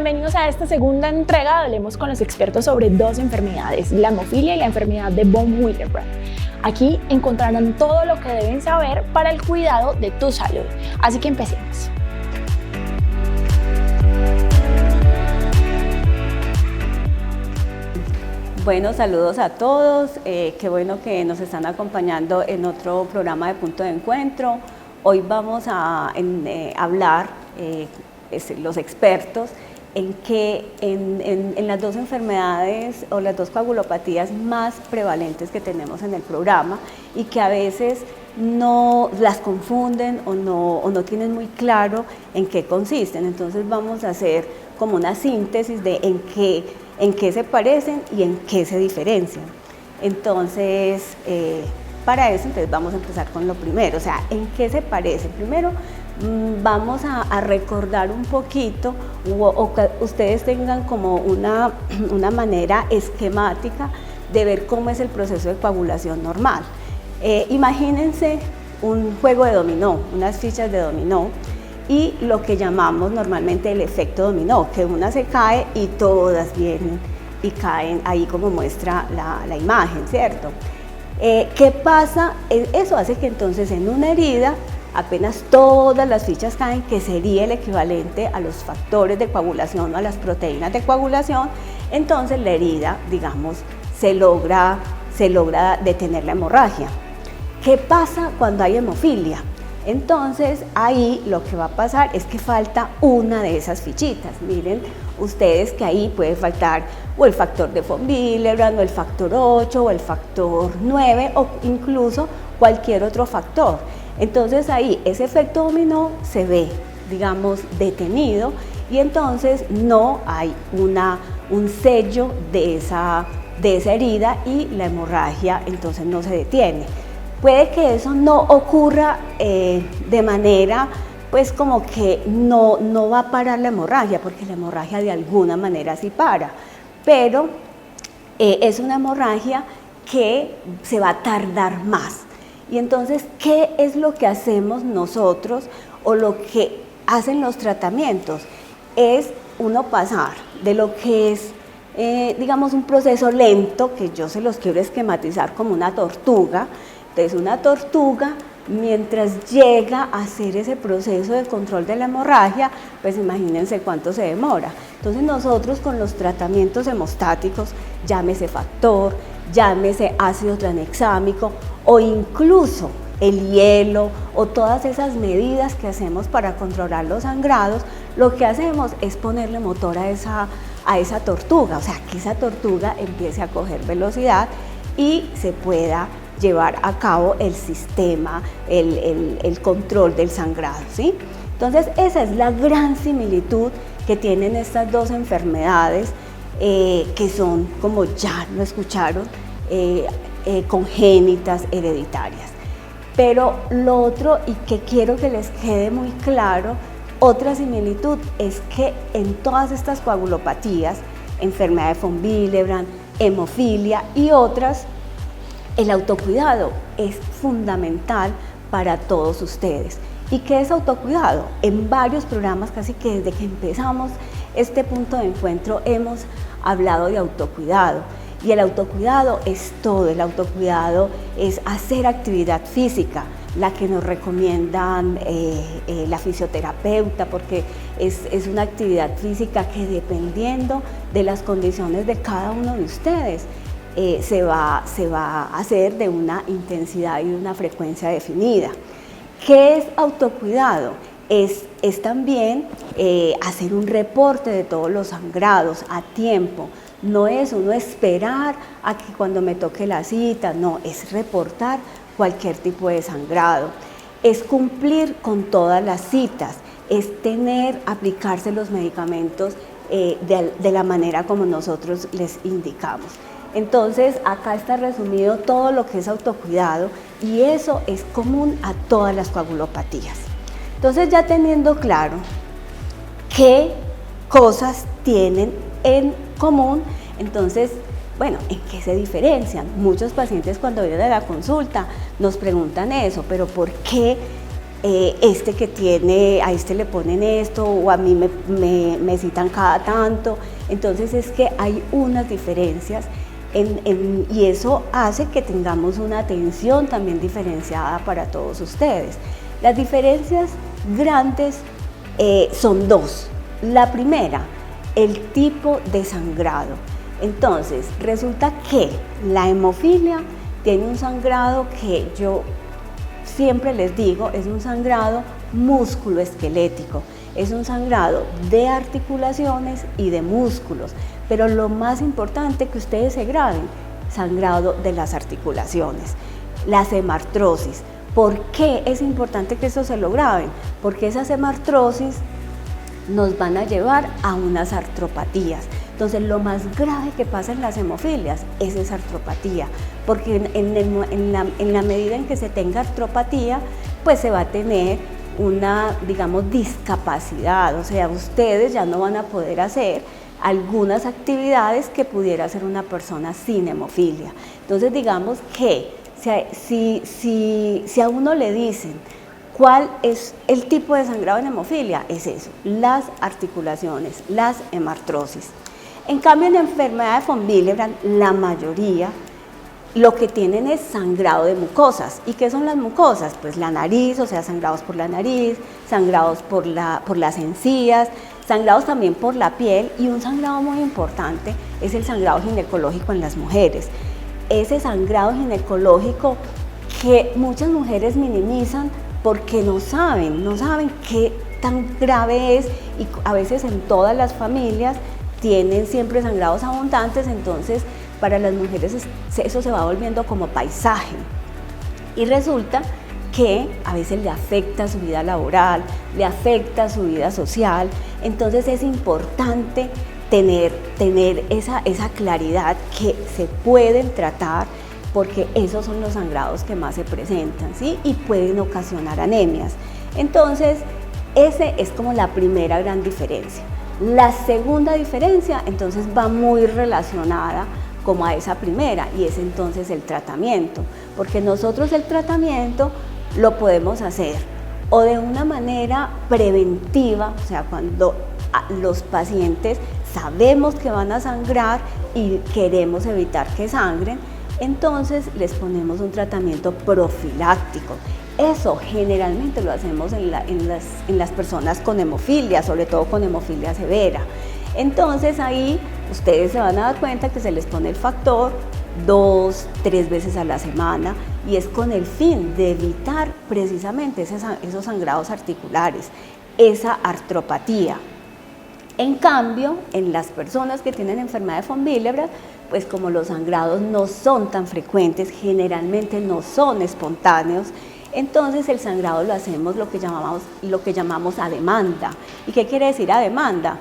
bienvenidos a esta segunda entrega de Hablemos con los expertos sobre dos enfermedades, la hemofilia y la enfermedad de von Willebrand. Aquí encontrarán todo lo que deben saber para el cuidado de tu salud. Así que empecemos. Bueno, saludos a todos, qué bueno que nos están acompañando en otro programa de Punto de Encuentro. Hoy vamos a hablar, los expertos, en las dos enfermedades o las dos coagulopatías más prevalentes que tenemos en el programa y que a veces no las confunden o no tienen muy claro en qué consisten. Entonces vamos a hacer como una síntesis de en qué se parecen y en qué se diferencian. Entonces, para eso vamos a empezar con lo primero, o sea, ¿en qué se parecen? Primero, vamos a recordar un poquito o que ustedes tengan como una manera esquemática de ver cómo es el proceso de coagulación normal. Imagínense un juego de dominó, unas fichas de dominó, y lo que llamamos normalmente el efecto dominó, que una se cae y todas vienen y caen ahí como muestra la imagen, ¿cierto? ¿Qué pasa? Eso hace que entonces en una herida apenas todas las fichas caen, que sería el equivalente a los factores de coagulación o a las proteínas de coagulación. Entonces la herida, digamos, se logra detener la hemorragia. ¿Qué pasa cuando hay hemofilia? Entonces ahí lo que va a pasar es que falta una de esas fichitas. Miren ustedes que ahí puede faltar o el factor de von Willebrand o el factor 8 o el factor 9 o incluso cualquier otro factor. Entonces ahí ese efecto dominó se ve, digamos, detenido y entonces no hay un sello de esa herida y la hemorragia entonces no se detiene. Puede que eso no ocurra de manera, pues como que no va a parar la hemorragia, porque la hemorragia de alguna manera sí para, pero es una hemorragia que se va a tardar más. Y entonces, ¿qué es lo que hacemos nosotros o lo que hacen los tratamientos? Es uno pasar de lo que es, digamos, un proceso lento, que yo se los quiero esquematizar como una tortuga. Entonces, una tortuga, mientras llega a hacer ese proceso de control de la hemorragia, pues imagínense cuánto se demora. Entonces, nosotros con los tratamientos hemostáticos, llámese factor, llámese ácido tranexámico o incluso el hielo o todas esas medidas que hacemos para controlar los sangrados, lo que hacemos es ponerle motor a esa tortuga, o sea, que esa tortuga empiece a coger velocidad y se pueda llevar a cabo el sistema, el control del sangrado, ¿sí? Entonces, esa es la gran similitud que tienen estas dos enfermedades que son, como ya lo escucharon, congénitas, hereditarias. Pero lo otro, y que quiero que les quede muy claro, otra similitud es que en todas estas coagulopatías, enfermedad de von Willebrand, hemofilia y otras, el autocuidado es fundamental para todos ustedes. ¿Y qué es autocuidado? En varios programas, casi que desde que empezamos este punto de encuentro, hemos hablado de autocuidado. Y el autocuidado es todo, el autocuidado es hacer actividad física, la que nos recomiendan la fisioterapeuta, porque es una actividad física que dependiendo de las condiciones de cada uno de ustedes, se va a hacer de una intensidad y de una frecuencia definida. ¿Qué es autocuidado? Es también hacer un reporte de todos los sangrados a tiempo. No es uno esperar a que cuando me toque la cita, no, es reportar cualquier tipo de sangrado. Es cumplir con todas las citas, es aplicarse los medicamentos de la manera como nosotros les indicamos. Entonces, acá está resumido todo lo que es autocuidado y eso es común a todas las coagulopatías. Entonces, ya teniendo claro qué cosas tienen en común, entonces, bueno, ¿en qué se diferencian? Muchos pacientes cuando vienen a la consulta nos preguntan eso, pero ¿por qué este que tiene, a este le ponen esto, o a mí me citan cada tanto. Entonces es que hay unas diferencias y eso hace que tengamos una atención también diferenciada para todos ustedes. Las diferencias grandes son dos. La primera, el tipo de sangrado. Entonces, resulta que la hemofilia tiene un sangrado que yo siempre les digo, es un sangrado músculo-esquelético, es un sangrado de articulaciones y de músculos, pero lo más importante que ustedes se graben, sangrado de las articulaciones, las hemartrosis. ¿Por qué es importante que esto se lo graben? Porque esas hemartrosis nos van a llevar a unas artropatías. Entonces, lo más grave que pasa en las hemofilias es esa artropatía, porque en la medida en que se tenga artropatía, pues se va a tener una, digamos, discapacidad, o sea, ustedes ya no van a poder hacer algunas actividades que pudiera hacer una persona sin hemofilia. Entonces, digamos que si a uno le dicen ¿cuál es el tipo de sangrado en hemofilia? Es eso, las articulaciones, las hemartrosis. En cambio, en enfermedad de von Willebrand, la mayoría lo que tienen es sangrado de mucosas. ¿Y qué son las mucosas? Pues la nariz, o sea, sangrados por la nariz, sangrados por las encías, sangrados también por la piel, y un sangrado muy importante es el sangrado ginecológico en las mujeres. Ese sangrado ginecológico que muchas mujeres minimizan porque no saben qué tan grave es, y a veces en todas las familias tienen siempre sangrados abundantes. Entonces para las mujeres eso se va volviendo como paisaje, y resulta que a veces le afecta su vida laboral, le afecta su vida social. Entonces es importante tener esa claridad que se pueden tratar, porque esos son los sangrados que más se presentan, ¿sí? Y pueden ocasionar anemias. Entonces, ese es como la primera gran diferencia. La segunda diferencia, entonces, va muy relacionada como a esa primera, y es entonces el tratamiento, porque nosotros el tratamiento lo podemos hacer o de una manera preventiva, o sea, cuando los pacientes sabemos que van a sangrar y queremos evitar que sangren, entonces les ponemos un tratamiento profiláctico. Eso generalmente lo hacemos en las personas con hemofilia, sobre todo con hemofilia severa. Entonces ahí ustedes se van a dar cuenta que se les pone el factor 2, 3 veces a la semana, y es con el fin de evitar precisamente esos sangrados articulares, esa artropatía. En cambio, en las personas que tienen enfermedad de von Willebrand, pues como los sangrados no son tan frecuentes, generalmente no son espontáneos, entonces el sangrado lo hacemos lo que llamamos a demanda. ¿Y qué quiere decir a demanda?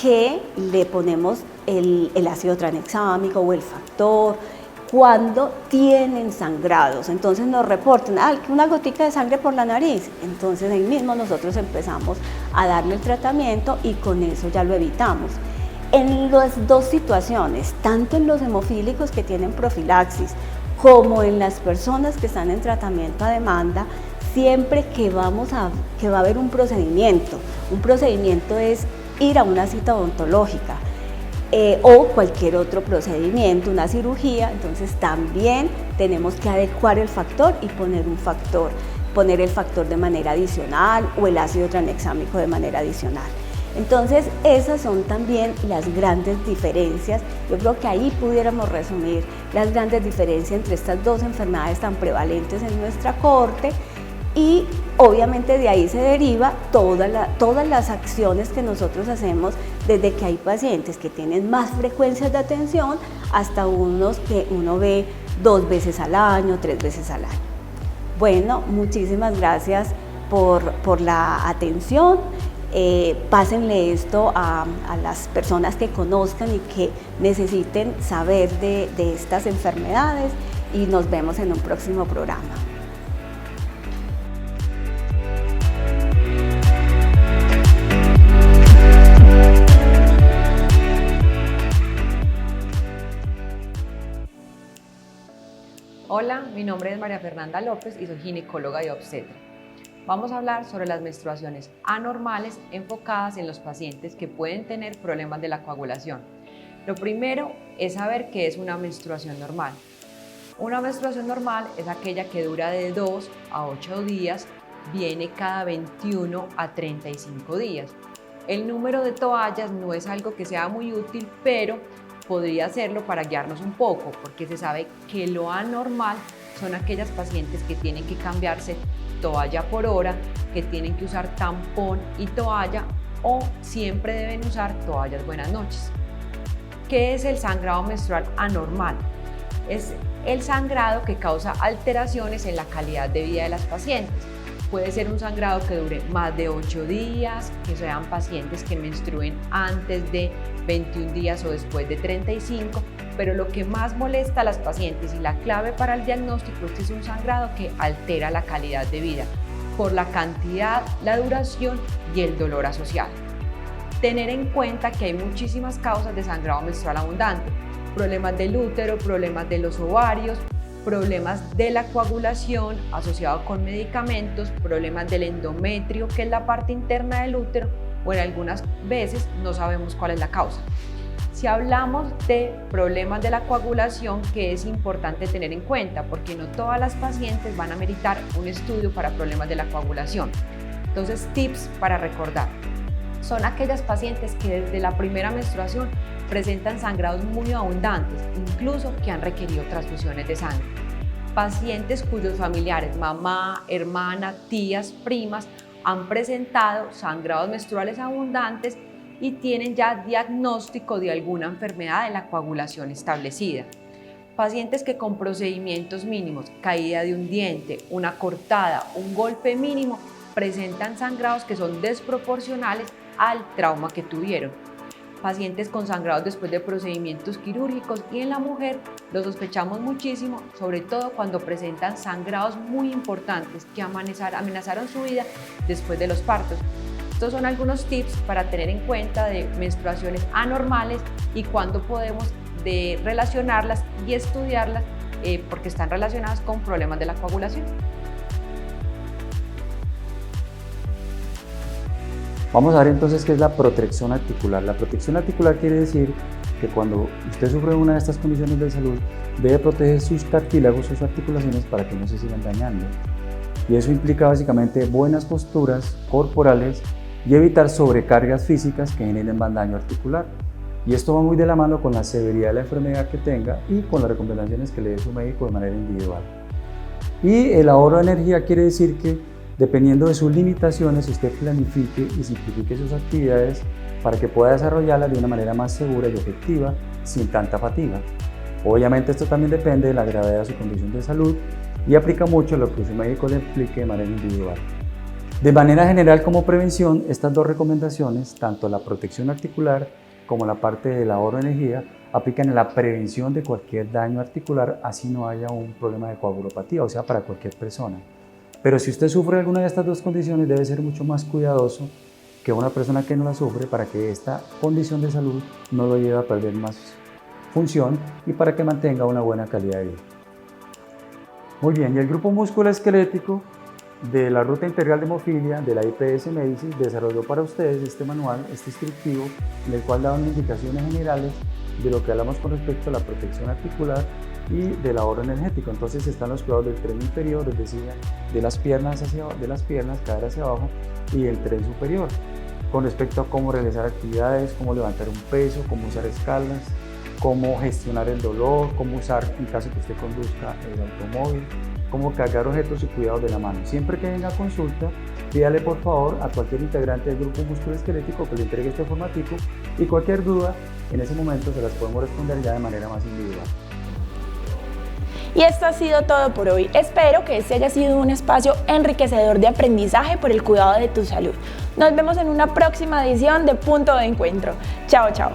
Que le ponemos el ácido tranexámico o el factor cuando tienen sangrados. Entonces nos reportan una gotica de sangre por la nariz, entonces ahí mismo nosotros empezamos a darle el tratamiento y con eso ya lo evitamos. En las dos situaciones, tanto en los hemofílicos que tienen profilaxis como en las personas que están en tratamiento a demanda, siempre que va a haber un procedimiento es ir a una cita odontológica o cualquier otro procedimiento, una cirugía. Entonces también tenemos que adecuar el factor y poner el factor de manera adicional o el ácido tranexámico de manera adicional. Entonces esas son también las grandes diferencias. Yo creo que ahí pudiéramos resumir las grandes diferencias entre estas dos enfermedades tan prevalentes en nuestra corte, y obviamente de ahí se deriva todas las acciones que nosotros hacemos, desde que hay pacientes que tienen más frecuencias de atención hasta unos que uno ve 2 veces al año, 3 veces al año. Bueno, muchísimas gracias por la atención. Pásenle esto a las personas que conozcan y que necesiten saber de estas enfermedades, y nos vemos en un próximo programa. Hola, mi nombre es María Fernanda López y soy ginecóloga y obstetra. vamos a hablar sobre las menstruaciones anormales enfocadas en los pacientes que pueden tener problemas de la coagulación. Lo primero es saber qué es una menstruación normal. Una menstruación normal es aquella que dura de 2 a 8 días, viene cada 21 a 35 días. El número de toallas no es algo que sea muy útil, pero podría serlo para guiarnos un poco, porque se sabe que lo anormal son aquellas pacientes que tienen que cambiarse toalla por hora, que tienen que usar tampón y toalla o siempre deben usar toallas buenas noches. ¿Qué es el sangrado menstrual anormal? Es el sangrado que causa alteraciones en la calidad de vida de las pacientes. Puede ser un sangrado que dure más de 8 días, que sean pacientes que menstruen antes de 21 días o después de 35, pero lo que más molesta a las pacientes y la clave para el diagnóstico es que es un sangrado que altera la calidad de vida por la cantidad, la duración y el dolor asociado. Tener en cuenta que hay muchísimas causas de sangrado menstrual abundante: problemas del útero, problemas de los ovarios, problemas de la coagulación asociados con medicamentos, problemas del endometrio, que es la parte interna del útero, o en algunas veces no sabemos cuál es la causa. Si hablamos de problemas de la coagulación, que es importante tener en cuenta, porque no todas las pacientes van a meritar un estudio para problemas de la coagulación. Entonces, tips para recordar: son aquellas pacientes que desde la primera menstruación presentan sangrados muy abundantes, incluso que han requerido transfusiones de sangre. Pacientes cuyos familiares, mamá, hermana, tías, primas, han presentado sangrados menstruales abundantes y tienen ya diagnóstico de alguna enfermedad de la coagulación establecida. Pacientes que con procedimientos mínimos, caída de un diente, una cortada, un golpe mínimo, presentan sangrados que son desproporcionales al trauma que tuvieron. Pacientes con sangrados después de procedimientos quirúrgicos, y en la mujer lo sospechamos muchísimo, sobre todo cuando presentan sangrados muy importantes que amenazaron su vida después de los partos. Estos son algunos tips para tener en cuenta de menstruaciones anormales y cuándo podemos relacionarlas y estudiarlas porque están relacionadas con problemas de la coagulación. Vamos a ver entonces qué es la protección articular. La protección articular quiere decir que cuando usted sufre una de estas condiciones de salud, debe proteger sus cartílagos, sus articulaciones, para que no se sigan dañando. Y eso implica básicamente buenas posturas corporales y evitar sobrecargas físicas que generen más daño articular. Y esto va muy de la mano con la severidad de la enfermedad que tenga y con las recomendaciones que le dé su médico de manera individual. Y el ahorro de energía quiere decir que, dependiendo de sus limitaciones, usted planifique y simplifique sus actividades para que pueda desarrollarlas de una manera más segura y efectiva, sin tanta fatiga. Obviamente esto también depende de la gravedad de su condición de salud y aplica mucho lo que su médico le explique de manera individual. De manera general, como prevención, estas dos recomendaciones, tanto la protección articular como la parte del ahorro de energía, aplican en la prevención de cualquier daño articular, así no haya un problema de coagulopatía, o sea, para cualquier persona. Pero si usted sufre alguna de estas dos condiciones, debe ser mucho más cuidadoso que una persona que no la sufre, para que esta condición de salud no lo lleve a perder más función y para que mantenga una buena calidad de vida. Muy bien, y el grupo musculoesquelético de la Ruta Integral de Hemofilia de la IPS Medicis desarrolló para ustedes este manual, este instructivo, en el cual da unas indicaciones generales de lo que hablamos con respecto a la protección articular y del ahorro energético. Entonces están los cuidados del tren inferior, es decir, de las piernas, caer hacia abajo, y el tren superior, con respecto a cómo realizar actividades, cómo levantar un peso, cómo usar escalas, cómo gestionar el dolor, cómo usar, en caso que usted conduzca el automóvil, cómo cargar objetos y cuidados de la mano. Siempre que venga a consulta, pídale por favor a cualquier integrante del grupo musculoesquelético que le entregue este formatico, y cualquier duda en ese momento se las podemos responder ya de manera más individual. Y esto ha sido todo por hoy. Espero que este haya sido un espacio enriquecedor de aprendizaje por el cuidado de tu salud. Nos vemos en una próxima edición de Punto de Encuentro. Chao, chao.